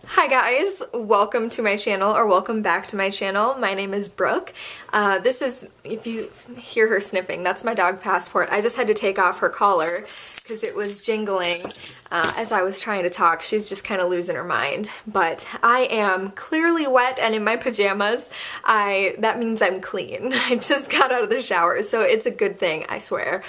Hi guys, welcome to my channel, or welcome back to my channel. My name is Brooke. This is, if you hear her sniffing, that's my dog Passport. I just had to take off her collar because it was jingling as I was trying to talk. She's just kind of losing her mind. But I am clearly wet and in my pajamas. That means I'm clean. I just got out of the shower, so it's a good thing, I swear.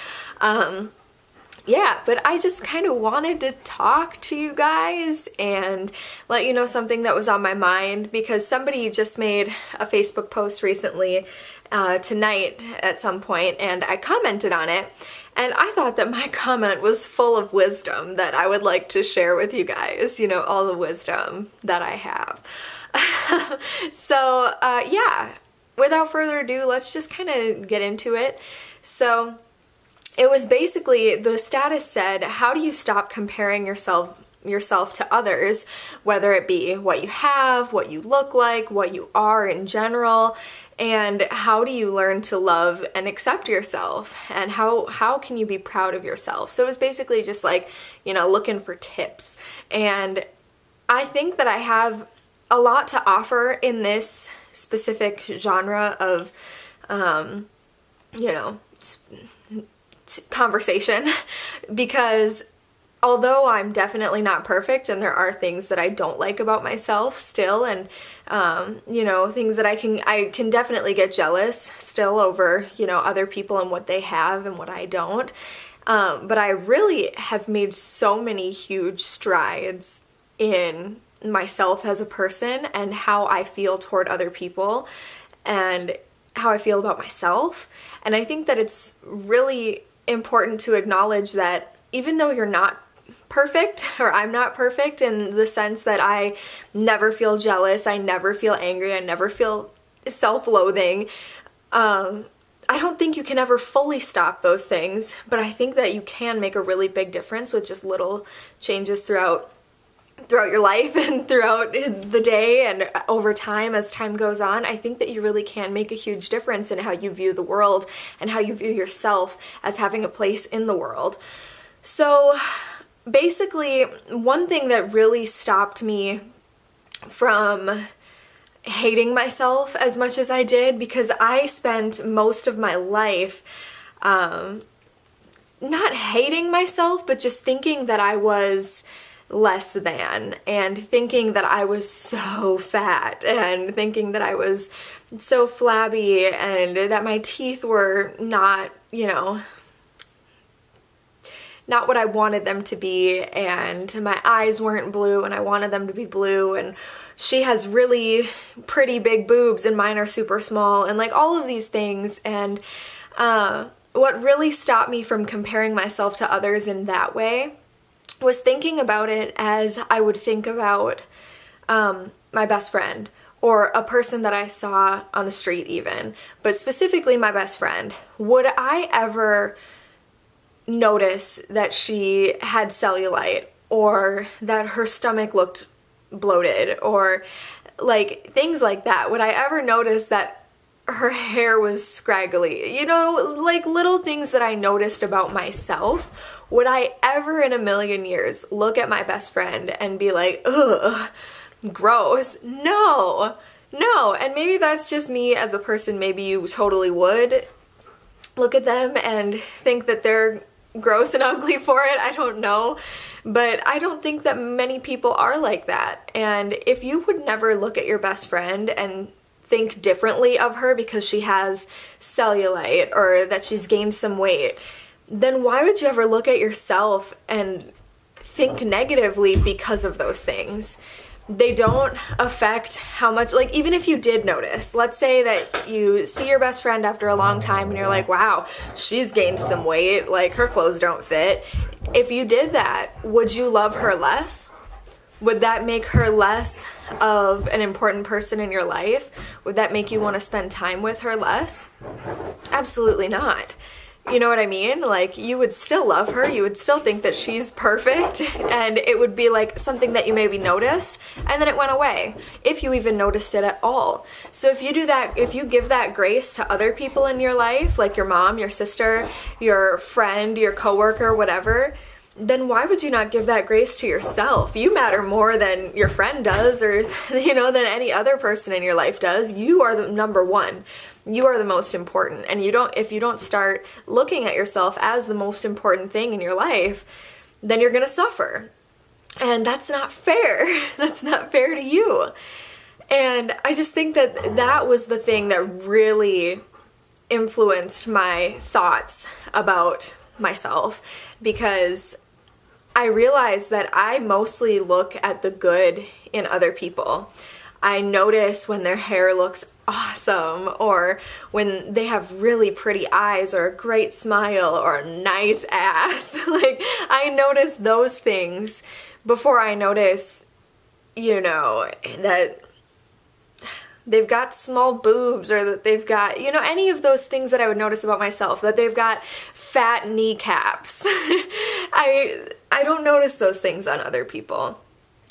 Yeah, but I just kind of wanted to talk to you guys and let you know something that was on my mind, because somebody just made a Facebook post recently, tonight at some point, and I commented on it, and I thought that my comment was full of wisdom that I would like to share with you guys, you know, all the wisdom that I have. So, yeah, without further ado, let's just kind of get into it. So, it was basically, the status said, how do you stop comparing yourself to others, whether it be what you have, what you look like, what you are in general, and how do you learn to love and accept yourself, and how can you be proud of yourself? So it was basically just like, you know, looking for tips. And I think that I have a lot to offer in this specific genre of, you know, conversation, because although I'm definitely not perfect and there are things that I don't like about myself still, and you know, things that I can definitely get jealous still over, you know, other people and what they have and what I don't, but I really have made so many huge strides in myself as a person and how I feel toward other people and how I feel about myself. And I think that it's really important to acknowledge that even though you're not perfect, or I'm not perfect in the sense that I never feel jealous, I never feel angry, I never feel self-loathing, I don't think you can ever fully stop those things, but I think that you can make a really big difference with just little changes throughout your life and throughout the day and over time as time goes on. I think that you really can make a huge difference in how you view the world and how you view yourself as having a place in the world. So basically, one thing that really stopped me from hating myself as much as I did, because I spent most of my life not hating myself, but just thinking that I was less than, and thinking that I was so fat, and thinking that I was so flabby, and that my teeth were not, you know, not what I wanted them to be, and my eyes weren't blue and I wanted them to be blue, and she has really pretty big boobs and mine are super small, and like all of these things. And what really stopped me from comparing myself to others in that way was thinking about it as I would think about my best friend, or a person that I saw on the street even, but specifically my best friend. Would I ever notice that she had cellulite, or that her stomach looked bloated, or like things like that? Would I ever notice that her hair was scraggly? You know, like little things that I noticed about myself. Would I ever in a million years look at my best friend and be like, ugh, gross? No, no. And maybe that's just me as a person. Maybe you totally would look at them and think that they're gross and ugly for it. I don't know. But I don't think that many people are like that. And if you would never look at your best friend and think differently of her because she has cellulite or that she's gained some weight, then why would you ever look at yourself and think negatively because of those things? They don't affect how much, like, even if you did notice, let's say that you see your best friend after a long time and you're like, wow, she's gained some weight, like her clothes don't fit. If you did that, would you love her less? Would that make her less of an important person in your life? Would that make you want to spend time with her less? Absolutely not. You know what I mean? Like, you would still love her, you would still think that she's perfect, and it would be like something that you maybe noticed, and then it went away, if you even noticed it at all. So if you do that, if you give that grace to other people in your life, like your mom, your sister, your friend, your coworker, whatever, then why would you not give that grace to yourself? You matter more than your friend does, or, you know, than any other person in your life does. You are the number one. You are the most important. And if you don't start looking at yourself as the most important thing in your life, then you're going to suffer. And that's not fair. That's not fair to you. And I just think that was the thing that really influenced my thoughts about myself, because I realized that I mostly look at the good in other people. I notice when their hair looks awesome, or when they have really pretty eyes, or a great smile, or a nice ass. Like, I notice those things before I notice, you know, that they've got small boobs, or that they've got, you know, any of those things that I would notice about myself, that they've got fat kneecaps. I don't notice those things on other people.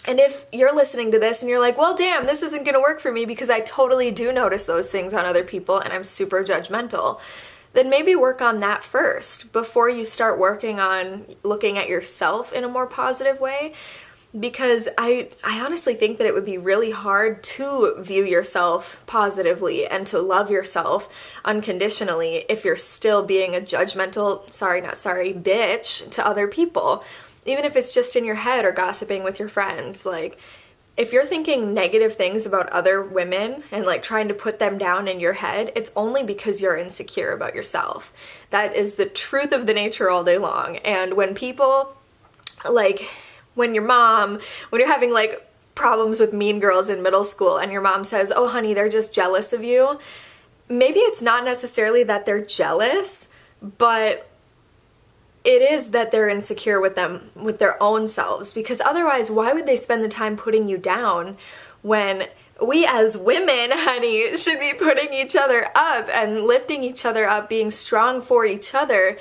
And if you're listening to this and you're like, well, damn, this isn't going to work for me because I totally do notice those things on other people and I'm super judgmental, then maybe work on that first before you start working on looking at yourself in a more positive way. Because I honestly think that it would be really hard to view yourself positively and to love yourself unconditionally if you're still being a judgmental, bitch to other people. Even if it's just in your head or gossiping with your friends. Like, if you're thinking negative things about other women and like trying to put them down in your head, it's only because you're insecure about yourself. That is the truth of the nature all day long. And when people, like, when you're having like problems with mean girls in middle school and your mom says, oh honey, they're just jealous of you, maybe it's not necessarily that they're jealous, but it is that they're insecure with their own selves. Because otherwise, why would they spend the time putting you down when we as women, honey, should be putting each other up and lifting each other up, being strong for each other,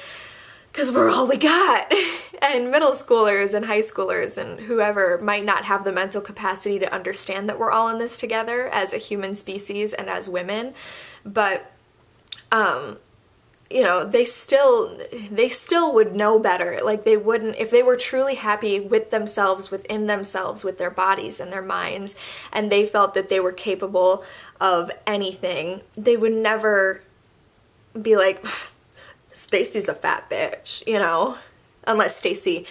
because we're all we got. And middle schoolers and high schoolers and whoever might not have the mental capacity to understand that we're all in this together as a human species and as women. But, you know, they still would know better. Like, they wouldn't, if they were truly happy with themselves, within themselves, with their bodies and their minds, and they felt that they were capable of anything, they would never be like, Stacy's a fat bitch, you know, unless Stacy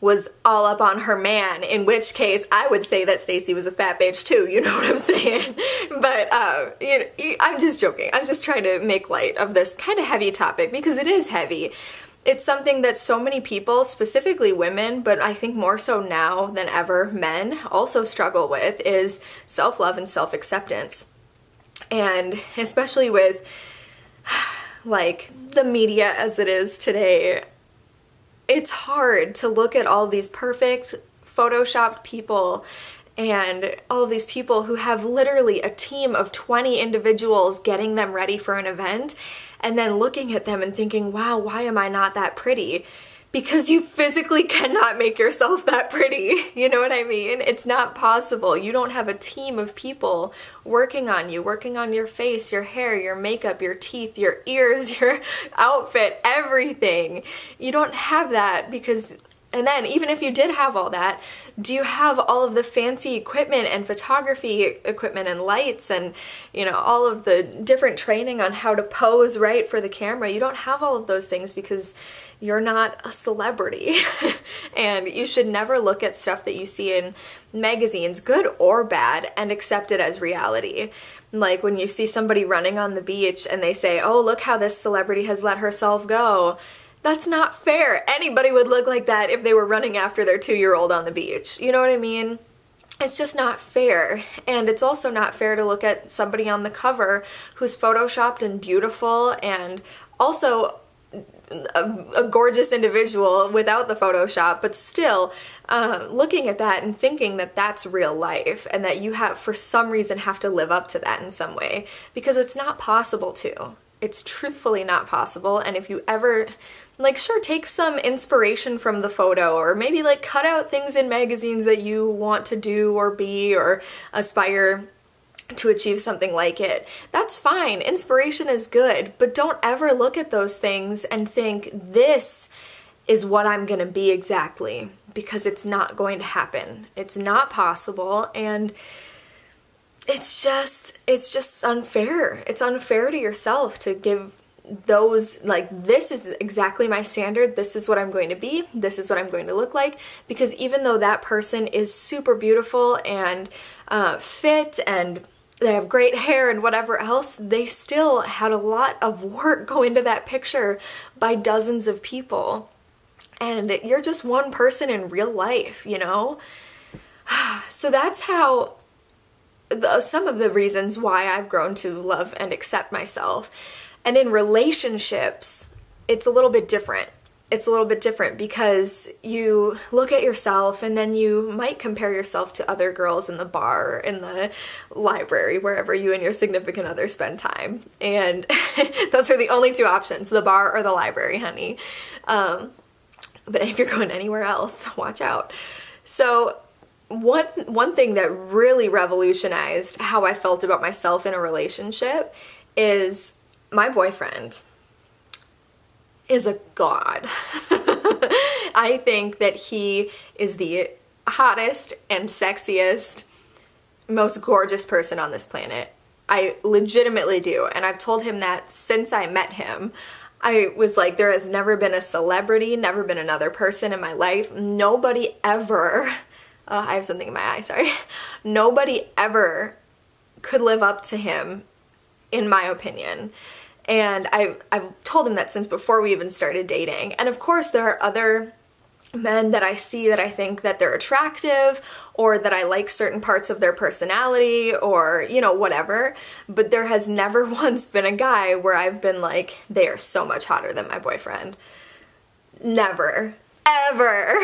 was all up on her man, in which case I would say that Stacy was a fat bitch too, you know what I'm saying? But, you know, I'm just joking. I'm just trying to make light of this kind of heavy topic, because it is heavy. It's something that so many people, specifically women, but I think more so now than ever, men also struggle with, is self-love and self-acceptance. And especially with like the media as it is today, it's hard to look at all these perfect photoshopped people and all of these people who have literally a team of 20 individuals getting them ready for an event, and then looking at them and thinking, wow, why am I not that pretty? Because you physically cannot make yourself that pretty. You know what I mean? It's not possible. You don't have a team of people working on you, working on your face, your hair, your makeup, your teeth, your ears, your outfit, everything. You don't have that because, and then even if you did have all that, do you have all of the fancy equipment and photography equipment and lights and, you know, all of the different training on how to pose right for the camera? You don't have all of those things because you're not a celebrity. And you should never look at stuff that you see in magazines, good or bad, and accept it as reality. Like when you see somebody running on the beach and they say, oh, look how this celebrity has let herself go. That's not fair. Anybody would look like that if they were running after their 2-year-old on the beach. You know what I mean? It's just not fair. And it's also not fair to look at somebody on the cover who's photoshopped and beautiful and also a gorgeous individual without the Photoshop, but still looking at that and thinking that that's real life and that you have, for some reason, have to live up to that in some way, because it's not possible to. It's truthfully not possible. And if you ever, like, sure, take some inspiration from the photo, or maybe like cut out things in magazines that you want to do or be or aspire to achieve something like it. That's fine. Inspiration is good, but don't ever look at those things and think this is what I'm gonna be exactly, because it's not going to happen. It's not possible, and it's just unfair. It's unfair to yourself to give those, like, this is exactly my standard, this is what I'm going to be, this is what I'm going to look like, because even though that person is super beautiful and fit and they have great hair and whatever else, they still had a lot of work go into that picture by dozens of people. And you're just one person in real life, you know? So that's how, some of the reasons why I've grown to love and accept myself. And in relationships, it's a little bit different. It's a little bit different because you look at yourself and then you might compare yourself to other girls in the bar, in the library, wherever you and your significant other spend time. And those are the only two options, the bar or the library, honey. But if you're going anywhere else, watch out. So one thing that really revolutionized how I felt about myself in a relationship is my boyfriend is a god. I think that he is the hottest and sexiest, most gorgeous person on this planet. I legitimately do. And I've told him that since I met him. I was like, there has never been a celebrity, never been another person in my life. Nobody ever, I have something in my eye, sorry. Nobody ever could live up to him, in my opinion. And I've told him that since before we even started dating. And of course there are other men that I see that I think that they're attractive, or that I like certain parts of their personality, or, you know, whatever. But there has never once been a guy where I've been like, they are so much hotter than my boyfriend. Never. Ever.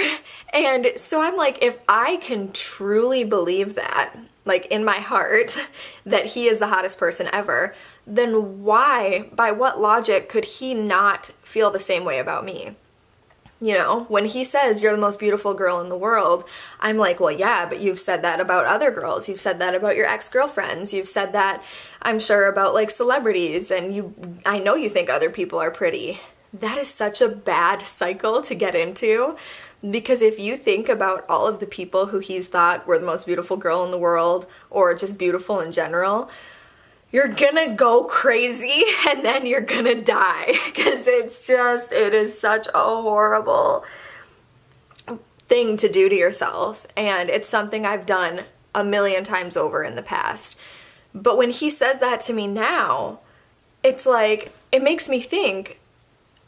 And so I'm like, if I can truly believe that, like in my heart, that he is the hottest person ever, then why, by what logic could he not feel the same way about me? You know, when he says you're the most beautiful girl in the world, I'm like, well, yeah, but you've said that about other girls. You've said that about your ex-girlfriends. You've said that, I'm sure, about like celebrities, and I know you think other people are pretty. That is such a bad cycle to get into, because if you think about all of the people who he's thought were the most beautiful girl in the world, or just beautiful in general, you're gonna go crazy and then you're gonna die, because it is such a horrible thing to do to yourself, and it's something I've done a million times over in the past. But when he says that to me now, it's like, it makes me think,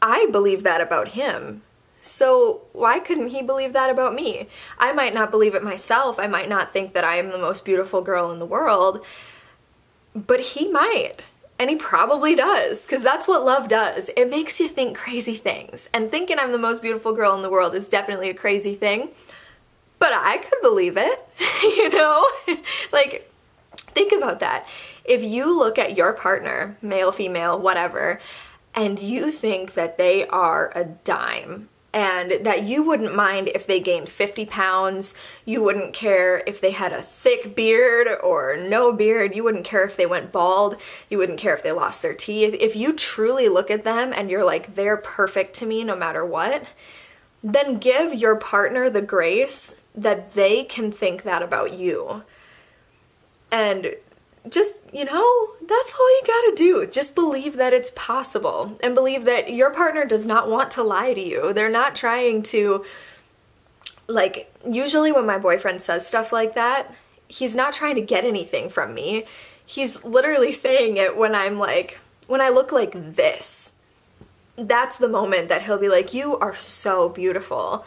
I believe that about him. So why couldn't he believe that about me? I might not believe it myself. I might not think that I am the most beautiful girl in the world, but he might. And he probably does, because that's what love does. It makes you think crazy things. And thinking I'm the most beautiful girl in the world is definitely a crazy thing, but I could believe it, you know? Like, think about that. If you look at your partner, male, female, whatever, and you think that they are a dime, and that you wouldn't mind if they gained 50 pounds, you wouldn't care if they had a thick beard or no beard, you wouldn't care if they went bald, you wouldn't care if they lost their teeth. If you truly look at them and you're like, they're perfect to me no matter what, then give your partner the grace that they can think that about you. And just, you know, that's all you gotta do. Just believe that it's possible, and believe that your partner does not want to lie to you. They're not trying to, like, usually when my boyfriend says stuff like that, he's not trying to get anything from me. He's literally saying it when I'm like, when I look like this. That's the moment that he'll be like, you are so beautiful.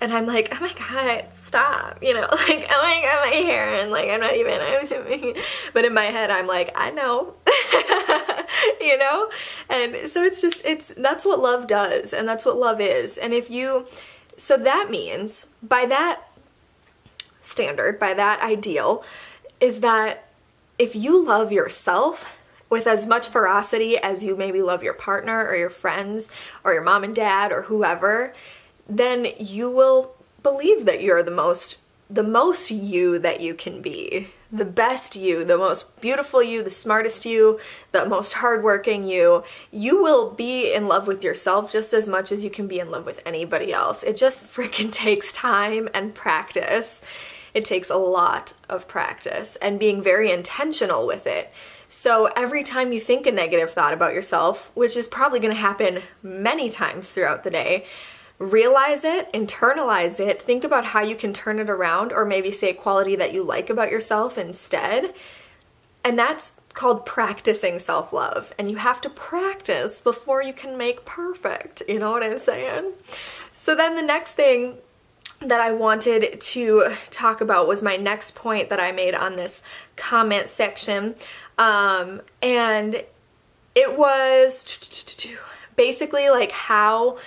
And I'm like, oh my God, stop, you know, like, oh my God, my hair, and like, I'm not even, but in my head, I'm like, I know, you know, and so it's just, that's what love does, and that's what love is, and so that means, by that standard, by that ideal, is that if you love yourself with as much ferocity as you maybe love your partner, or your friends, or your mom and dad, or whoever, then you will believe that you're the most you that you can be. the best you, the most beautiful you, the smartest you, the most hardworking you, you will be in love with yourself just as much as you can be in love with anybody else. It just freaking takes time and practice. It takes a lot of practice and being very intentional with it. So every time you think a negative thought about yourself, which is probably going to happen many times throughout the day, realize it, internalize it, think about how you can turn it around, or maybe say a quality that you like about yourself instead. And that's called practicing self-love. And you have to practice before you can make perfect. You know what I'm saying? So then the next thing that I wanted to talk about was my next point that I made on this comment section. And it was basically like how,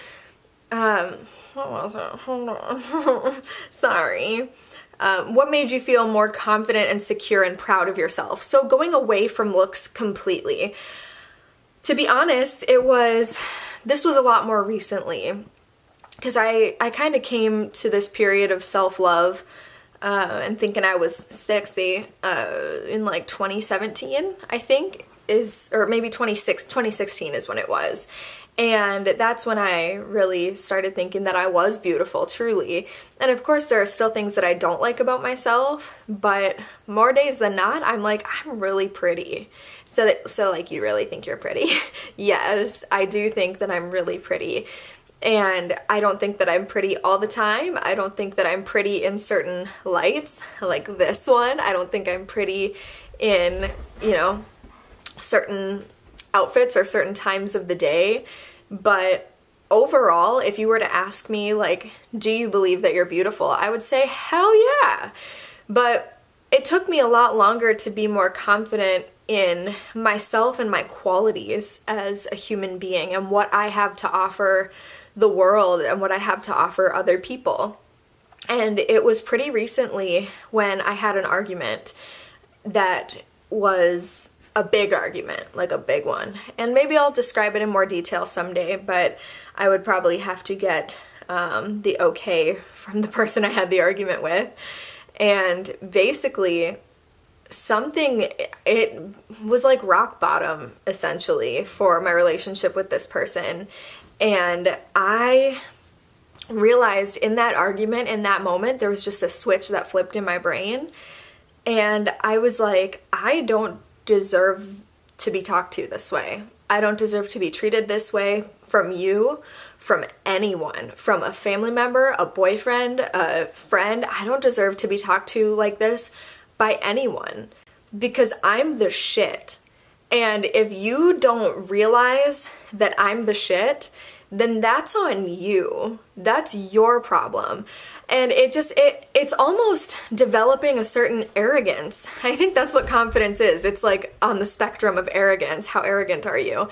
what was it? Hold on. Sorry. What made you feel more confident and secure and proud of yourself? So going away from looks completely. To be honest, this was a lot more recently, because I kind of came to this period of self-love and thinking I was sexy in like 2017, I think, or maybe 2016 is when it was. And that's when I really started thinking that I was beautiful, truly. And of course, there are still things that I don't like about myself, but more days than not, I'm like, I'm really pretty. So like, you really think you're pretty? Yes, I do think that I'm really pretty. And I don't think that I'm pretty all the time. I don't think that I'm pretty in certain lights, like this one. I don't think I'm pretty in, certain outfits or certain times of the day. But overall, if you were to ask me, like, do you believe that you're beautiful? I would say, hell yeah. But it took me a lot longer to be more confident in myself and my qualities as a human being and what I have to offer the world and what I have to offer other people. And it was pretty recently when I had an argument that was a big argument, like a big one. And maybe I'll describe it in more detail someday, but I would probably have to get the okay from the person I had the argument with. And basically, it was like rock bottom, essentially, for my relationship with this person. And I realized in that argument, in that moment, there was just a switch that flipped in my brain. And I was like, I don't deserve to be talked to this way. I don't deserve to be treated this way from you, from anyone, from a family member, a boyfriend, a friend. I don't deserve to be talked to like this by anyone, because I'm the shit. And if you don't realize that I'm the shit, then that's on you. That's your problem. And it's almost developing a certain arrogance. I think that's what confidence is. It's like on the spectrum of arrogance. How arrogant are you?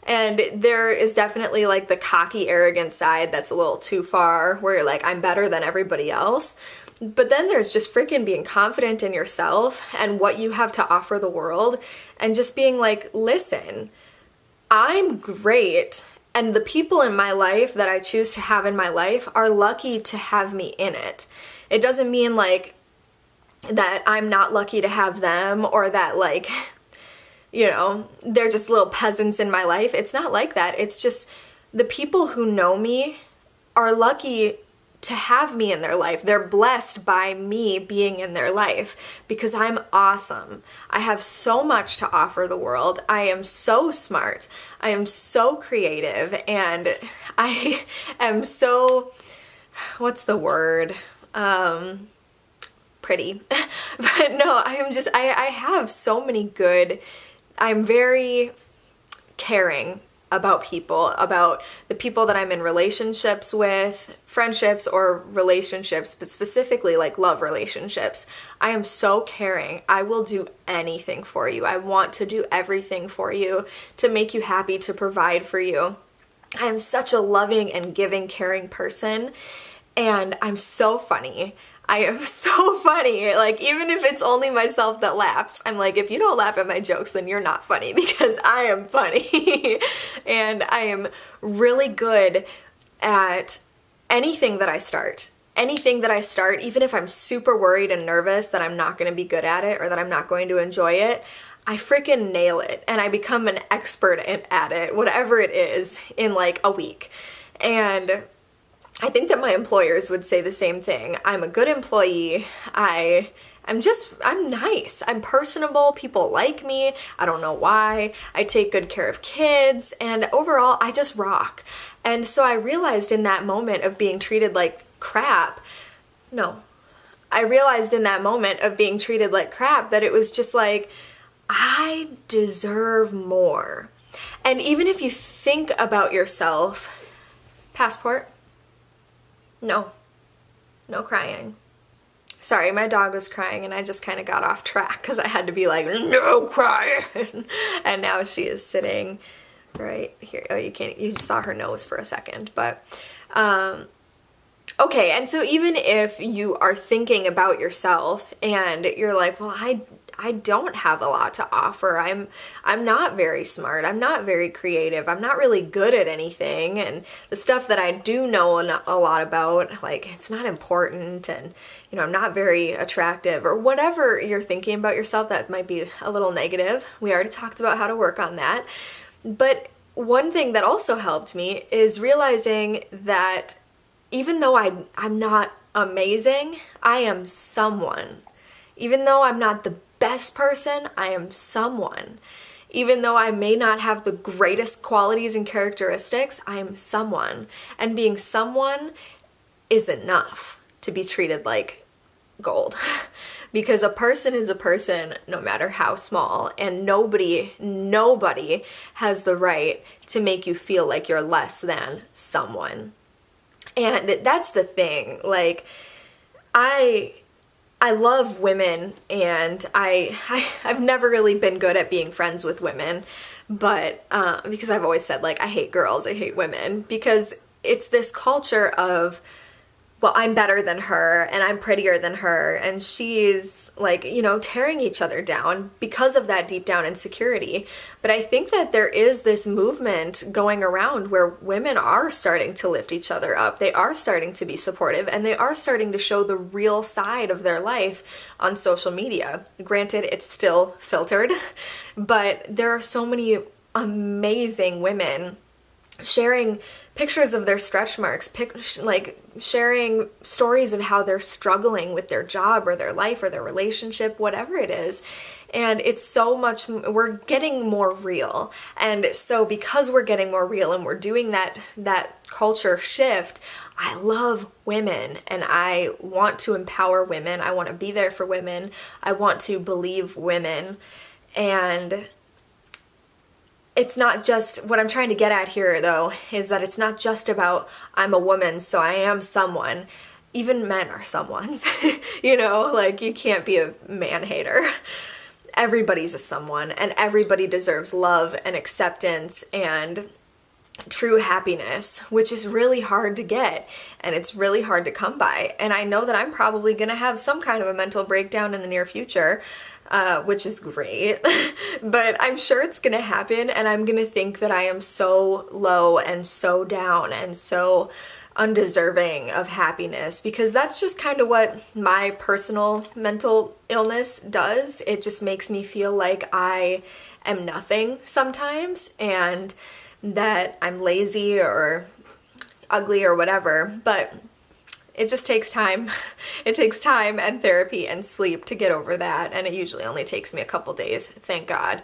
And there is definitely like the cocky, arrogant side that's a little too far, where you're like, I'm better than everybody else. But then there's just freaking being confident in yourself and what you have to offer the world, and just being like, listen, I'm great. And the people in my life that I choose to have in my life are lucky to have me in it. It doesn't mean like that I'm not lucky to have them, or that like, they're just little peasants in my life. It's not like that. It's just the people who know me are lucky to have me in their life. They're blessed by me being in their life, because I'm awesome. I have so much to offer the world. I am so smart. I am so creative, and I am so, what's the word? Pretty. But no, I have so many I'm very caring about people, about the people that I'm in relationships with, friendships or relationships, but specifically like love relationships. I am so caring. I will do anything for you. I want to do everything for you to make you happy, to provide for you. I am such a loving and giving, caring person, and I'm so funny. I am so funny. Like, even if it's only myself that laughs, I'm like, if you don't laugh at my jokes, then you're not funny, because I am funny. And I am really good at anything that I start. anything that I start, even if I'm super worried and nervous that I'm not going to be good at it or that I'm not going to enjoy it, I freaking nail it and I become an expert at it, whatever it is, in like a week. And I think that my employers would say the same thing. I'm a good employee. I'm nice. I'm personable. People like me. I don't know why. I take good care of kids. And overall, I just rock. And so I realized in that moment of being treated like crap, I realized in that moment of being treated like crap that it was just like, I deserve more. And even if you think about yourself, passport? No crying. Sorry, my dog was crying and I just kind of got off track because I had to be like, no crying. And now she is sitting right here. Oh, you saw her nose for a second, but, okay. And so even if you are thinking about yourself and you're like, well, I don't have a lot to offer. I'm not very smart. I'm not very creative. I'm not really good at anything. And the stuff that I do know a lot about, like, it's not important. And, I'm not very attractive, or whatever you're thinking about yourself that might be a little negative. We already talked about how to work on that. But one thing that also helped me is realizing that even though I'm not amazing, I am someone. Even though I'm not the best person, I am someone. Even though I may not have the greatest qualities and characteristics, I am someone. And being someone is enough to be treated like gold. Because a person is a person no matter how small, and nobody has the right to make you feel like you're less than someone. And that's the thing. Like, I love women, and I've never really been good at being friends with women, but because I've always said, like, I hate girls, I hate women, because it's this culture of, well, I'm better than her, and I'm prettier than her, and she's, like, tearing each other down because of that deep down insecurity. But I think that there is this movement going around where women are starting to lift each other up. They are starting to be supportive, and they are starting to show the real side of their life on social media. Granted, it's still filtered, but there are so many amazing women sharing pictures of their stretch marks, sharing stories of how they're struggling with their job or their life or their relationship, whatever it is. And it's so much, we're getting more real. And so because we're getting more real and we're doing that culture shift, I love women and I want to empower women. I want to be there for women. I want to believe women. And it's not just, what I'm trying to get at here though, is that it's not just about I'm a woman, so I am someone. Even men are someones, like you can't be a man hater. Everybody's a someone, and everybody deserves love and acceptance and true happiness, which is really hard to get, and it's really hard to come by. And I know that I'm probably gonna have some kind of a mental breakdown in the near future, which is great, but I'm sure it's gonna happen, and I'm gonna think that I am so low and so down and so undeserving of happiness, because that's just kind of what my personal mental illness does. It just makes me feel like I am nothing sometimes, and that I'm lazy or ugly or whatever, but it just takes time. It takes time and therapy and sleep to get over that, and it usually only takes me a couple days, thank God.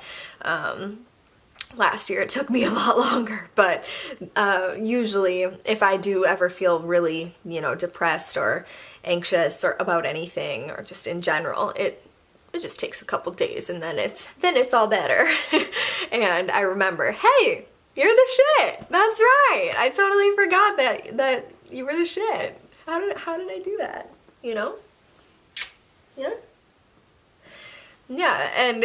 Last year it took me a lot longer, but usually if I do ever feel really, depressed or anxious or about anything, or just in general, it just takes a couple days, and then it's all better. And I remember, hey, you're the shit. That's right. I totally forgot that you were the shit. How did I do that? Yeah? Yeah, and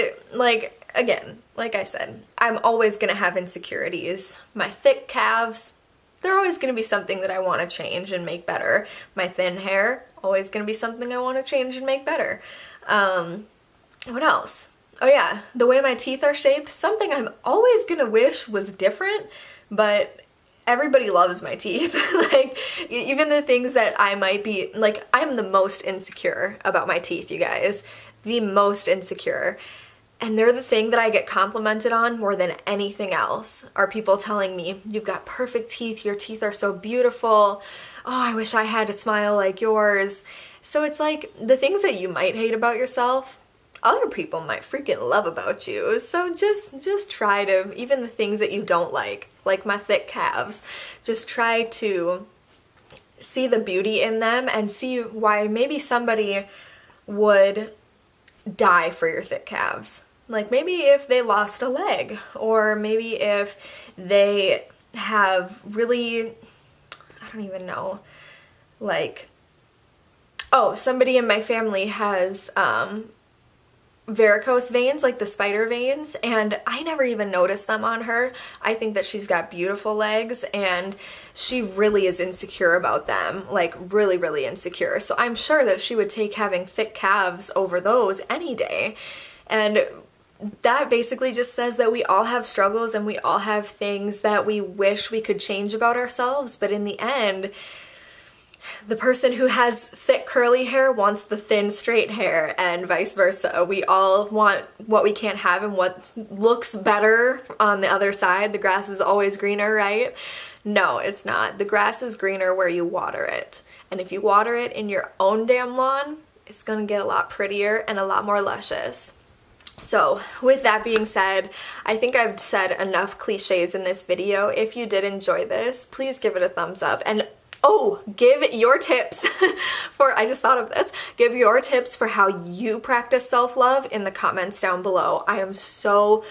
again, like I said, I'm always gonna have insecurities. My thick calves, they're always gonna be something that I wanna change and make better. My thin hair, always gonna be something I wanna change and make better. What else? Oh yeah, the way my teeth are shaped, something I'm always gonna wish was different, but everybody loves my teeth. Like, even the things that I might be, like, I'm the most insecure about my teeth, you guys. The most insecure. And they're the thing that I get complimented on more than anything else, are people telling me, you've got perfect teeth, your teeth are so beautiful, oh, I wish I had a smile like yours. So it's like, the things that you might hate about yourself, other people might freaking love about you. So just try to, even the things that you don't like my thick calves, just try to see the beauty in them and see why maybe somebody would die for your thick calves. Like, maybe if they lost a leg, or maybe if they have really, I don't even know, like, oh, somebody in my family has varicose veins, like the spider veins, and I never even noticed them on her. I think that she's got beautiful legs, and she really is insecure about them, like really, really insecure. So I'm sure that she would take having thick calves over those any day. And that basically just says that we all have struggles and we all have things that we wish we could change about ourselves, but in the end, the person who has thick curly hair wants the thin straight hair, and vice versa. We all want what we can't have and what looks better on the other side. The grass is always greener, right? No, it's not. The grass is greener where you water it. And if you water it in your own damn lawn, it's gonna get a lot prettier and a lot more luscious. So with that being said, I think I've said enough cliches in this video. If you did enjoy this, please give it a thumbs up. And oh, give your tips for, I just thought of this, give your tips for how you practice self-love in the comments down below. I am so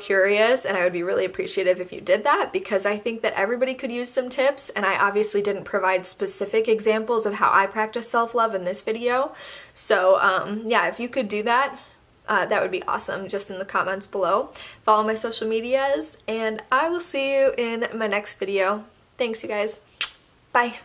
curious, and I would be really appreciative if you did that, because I think that everybody could use some tips, and I obviously didn't provide specific examples of how I practice self-love in this video. So yeah, if you could do that, that would be awesome, just in the comments below. Follow my social medias, and I will see you in my next video. Thanks, you guys. Bye.